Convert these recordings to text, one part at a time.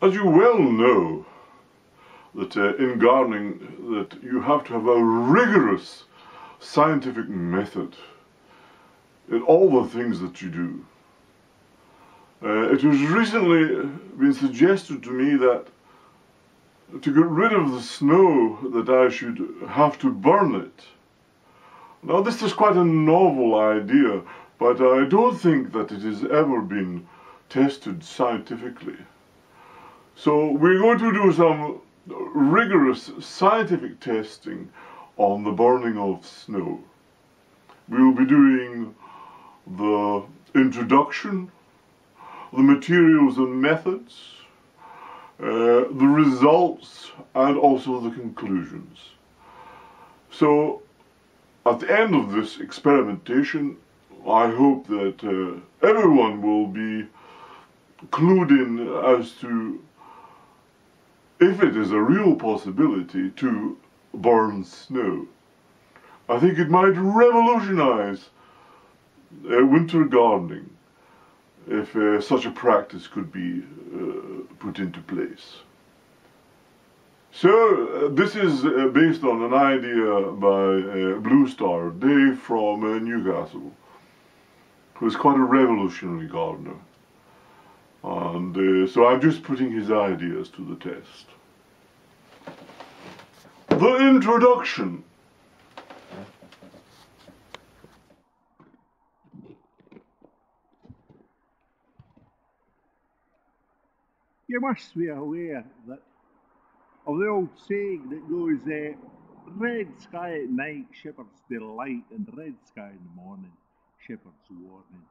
As you well know, that in gardening that you have to have a rigorous scientific method in all the things that you do. It has recently been suggested to me that to get rid of the snow that I should have to burn it. Now this is quite a novel idea, but I don't think that it has ever been tested scientifically. So we're going to do some rigorous scientific testing on the burning of snow. We'll be doing the introduction, the materials and methods, the results, and also the conclusions. So at the end of this experimentation, I hope that everyone will be clued in as to if it is a real possibility to burn snow. I think it might revolutionize winter gardening if such a practice could be put into place. So this is based on an idea by Blustardave from Newcastle, who is quite a revolutionary gardener. And so I'm just putting his ideas to the test. The introduction. You must be aware that of the old saying that goes, red sky at night, shepherd's delight, and red sky in the morning, shepherd's warning.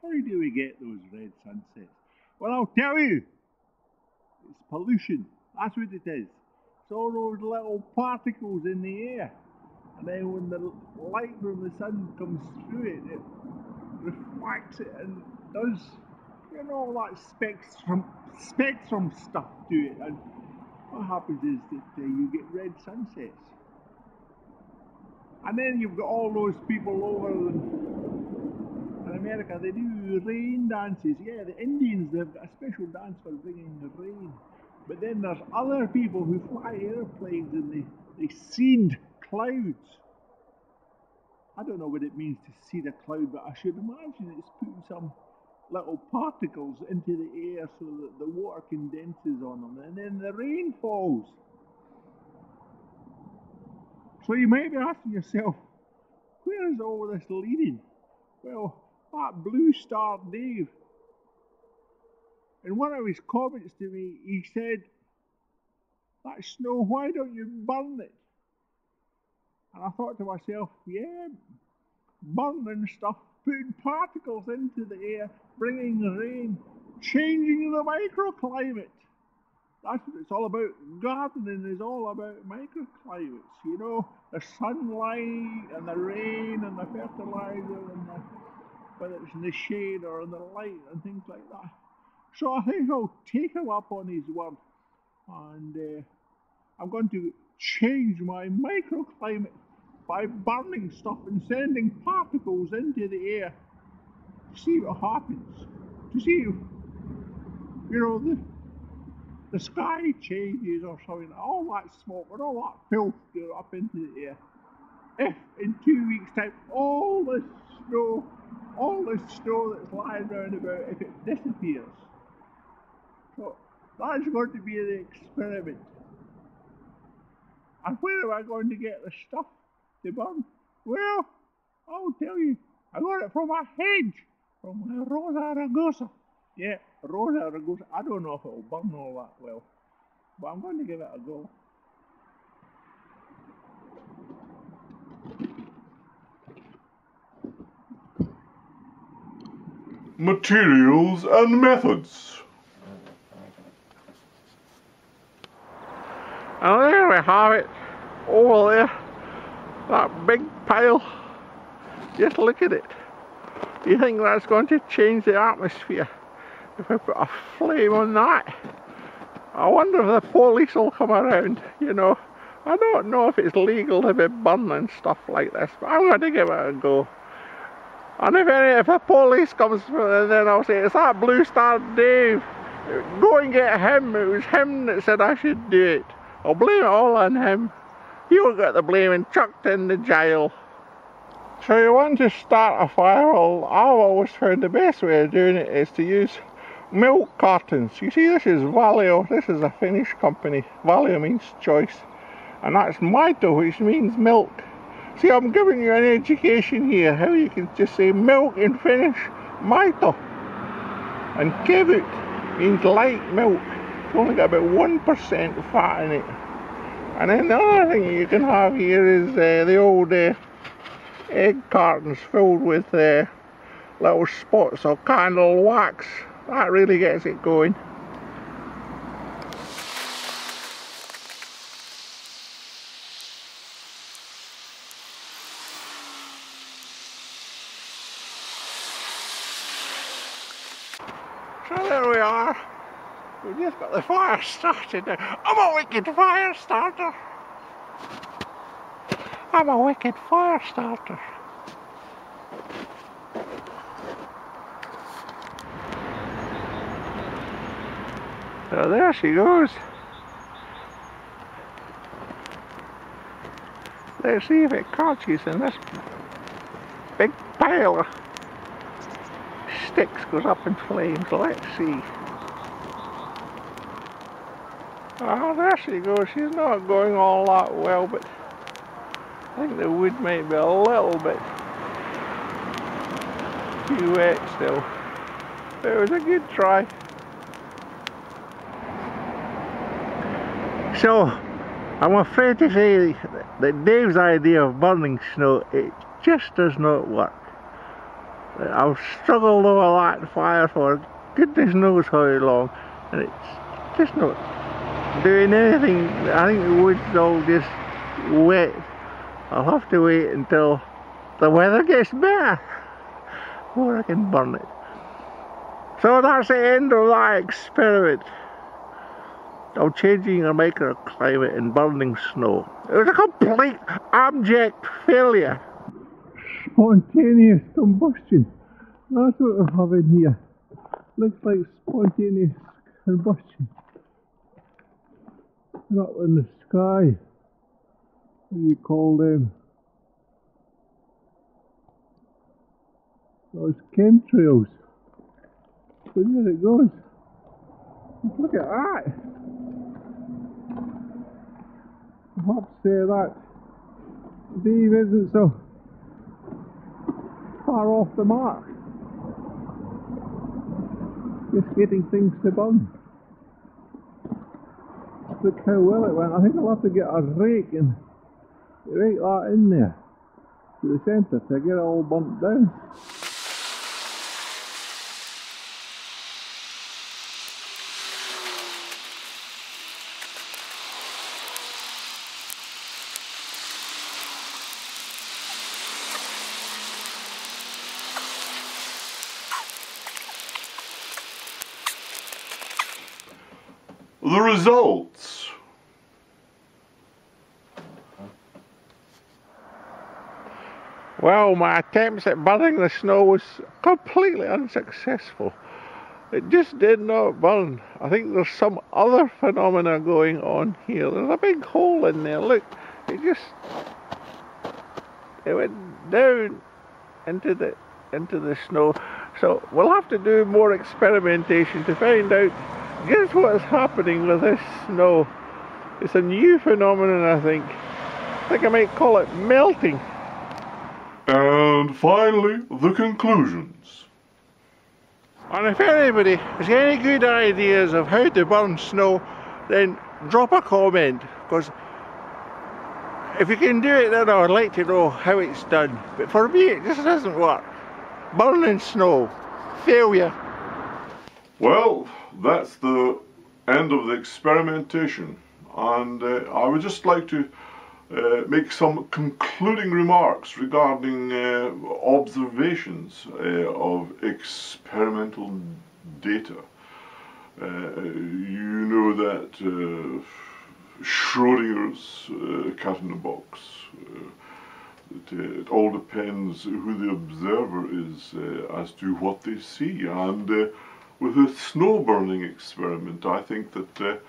How do we get those red sunsets? Well, I'll tell you, it's pollution. That's what it is. It's all those little particles in the air. And then when the light from the sun comes through it, it reflects it and does, you know, all that spectrum stuff to it. And what happens is that you get red sunsets. And then you've got all those people over in America, they do rain dances. Yeah, the Indians, they've got a special dance for bringing the rain. But then there's other people who fly airplanes and they seed clouds. I don't know what it means to seed a cloud, but I should imagine it's putting some little particles into the air so that the water condenses on them, and then the rain falls. So you might be asking yourself, where is all this leading? Well, that Blustardave, in one of his comments to me, he said, that snow, why don't you burn it? And I thought to myself, yeah, burning stuff, putting particles into the air, bringing the rain, changing the microclimate. That's what it's all about. Gardening is all about microclimates, you know, the sunlight and the rain and the fertilizer and whether it's in the shade or in the light and things like that. So I think I'll take him up on his word, and I'm going to change my microclimate by burning stuff and sending particles into the air to see what happens. To see, you know, the sky changes or something, all that smoke and all that filth goes up into the air. If in 2 weeks' time all this snow that's lying around about, if it disappears. So that's going to be the experiment. And where am I going to get the stuff to burn? Well, I'll tell you, I got it from a hedge, from a Rosa rugosa. Yeah, Rosa rugosa. I don't know if it'll burn all that well, but I'm going to give it a go. Materials and methods. And there we have it, over there, that big pile. Just look at it. Do you think that's going to change the atmosphere if I put a flame on that? I wonder if the police will come around, you know. I don't know if it's legal to be burning stuff like this, but I'm going to give it a go. And if the police comes, then I'll say, "It's that Blustardave. Go and get him. It was him that said I should do it." I'll blame it all on him. He'll get the blame and chucked in the jail. So you want to start a fire? Well, I've always found the best way of doing it is to use milk cartons. You see, this is Valio. This is a Finnish company. Valio means choice. And that's Maito, which means milk. See, I'm giving you an education here, how you can just say milk in Finnish, Maito. And kevyt means light milk. It's only got about 1% fat in it. And then the other thing you can have here is the old egg cartons filled with little spots of candle wax. That really gets it going. So there we are. We've just got the fire started now. I'm a wicked fire starter. I'm a wicked fire starter. So there she goes. Let's see if it catches in this big pile of sticks goes up in flames. Let's see. Ah, there she goes. She's not going all that well, but I think the wood might be a little bit too wet still. But it was a good try. So, I'm afraid to say that Dave's idea of burning snow, it just does not work. I've struggled over that fire for goodness knows how long, and it's just not doing anything. I think the wood's all just wet. I'll have to wait until the weather gets better before I can burn it. So that's the end of that experiment of changing a microclimate and burning snow. It was a complete abject failure. Spontaneous combustion. That's what we have in here. Looks like spontaneous combustion. And up in the sky. What do you call them? Those chemtrails. So there it goes. Look at that. I have to say that Dave isn't so far off the mark. Just getting things to burn. Look how well it went. I think I'll have to get a rake and rake that in there to the centre to get it all burnt down. The results. Well, my attempts at burning the snow was completely unsuccessful. It just did not burn. I think there's some other phenomena going on here. There's a big hole in there. Look, it went down into the snow. So we'll have to do more experimentation to find out just what's happening with this snow. It's a new phenomenon, I think. I think I might call it melting. And finally, the conclusions. And if anybody has any good ideas of how to burn snow, then drop a comment, because if you can do it, then I would like to know how it's done. But for me, it just doesn't work. Burning snow. Failure. Well, that's the end of the experimentation, and I would just like to make some concluding remarks regarding observations of experimental data. You know that Schrodinger's cat in the box, It all depends who the observer is as to what they see. And with the snow burning experiment, I think that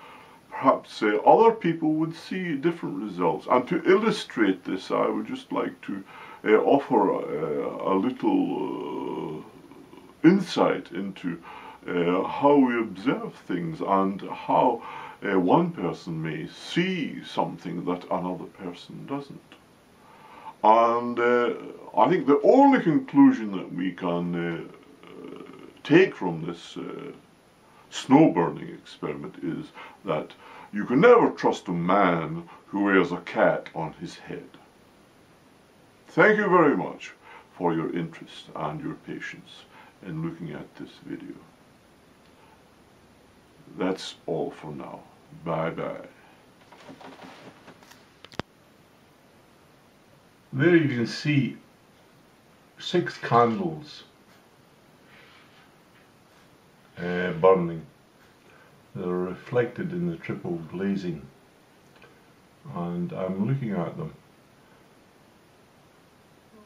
perhaps other people would see different results. And to illustrate this, I would just like to offer a little insight into how we observe things and how one person may see something that another person doesn't. And I think the only conclusion that we can take from this snow burning experiment is that you can never trust a man who wears a cat on his head. Thank you very much for your interest and your patience in looking at this video. That's all for now. Bye bye. There you can see 6 candles burning. They're reflected in the triple glazing, and I'm looking at them,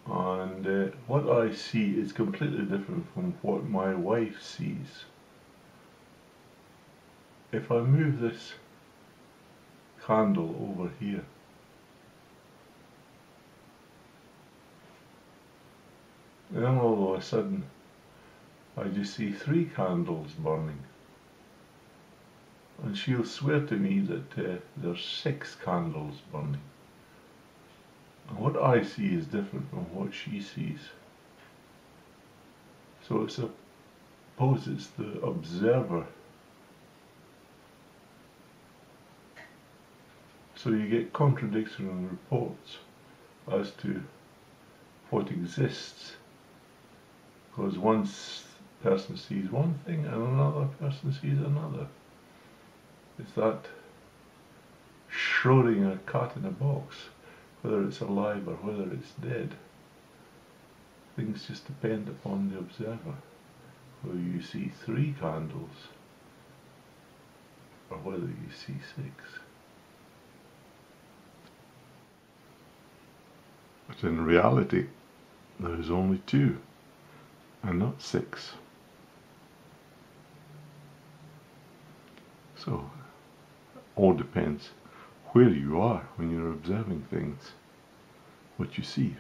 and what I see is completely different from what my wife sees. If I move this candle over here, then all of a sudden I just see 3 candles burning, and she'll swear to me that there's 6 candles burning. And what I see is different from what she sees. So it's suppose it's the observer. So you get contradictory reports as to what exists, because one person sees one thing and another person sees another. It's that Schrödinger cat in a box, whether it's alive or whether it's dead. Things just depend upon the observer, whether you see 3 candles or whether you see 6. But in reality, there is only 2 and not 6. So, all depends where you are when you're observing things, what you see.